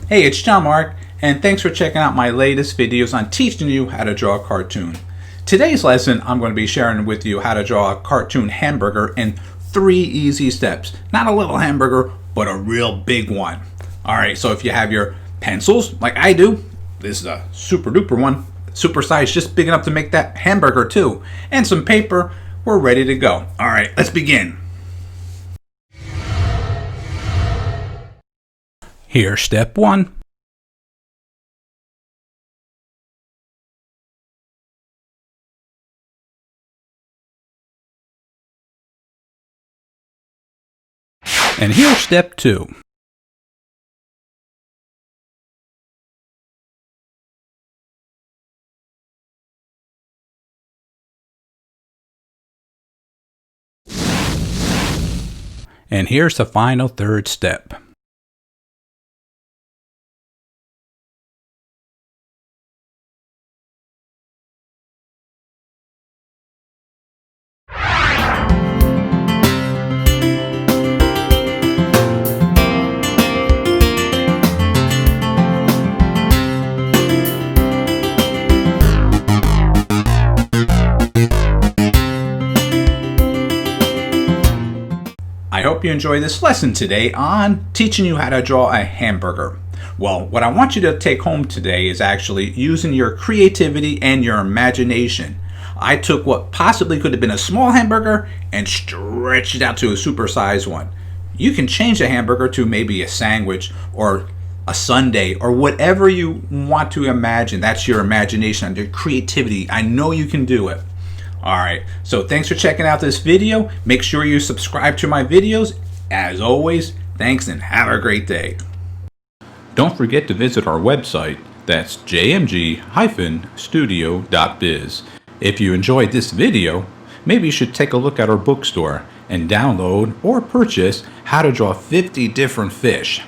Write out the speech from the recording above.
Hey, it's John-Marc, and thanks for checking out my latest videos on teaching you how to draw a cartoon. Today's lesson, I'm going to be sharing with you how to draw a cartoon hamburger in 3 easy steps. Not a little hamburger, but a real big one. Alright, so if you have your pencils, like I do, this is a super duper one, super size, just big enough to make that hamburger too, and some paper, we're ready to go. Alright, let's begin. Here's step 1. And here's step 2. And here's the final 3rd step. I hope you enjoy this lesson today on teaching you how to draw a hamburger. Well, what I want you to take home today is actually using your creativity and your imagination. I took what possibly could have been a small hamburger and stretched it out to a supersized one. You can change a hamburger to maybe a sandwich or a sundae or whatever you want to imagine. That's your imagination and your creativity. I know you can do it. Alright, so thanks for checking out this video. Make sure you subscribe to my videos. As always, thanks and have a great day. Don't forget to visit our website. That's jmg-studio.biz. If you enjoyed this video, maybe you should take a look at our bookstore and download or purchase How to Draw 50 Different Fish.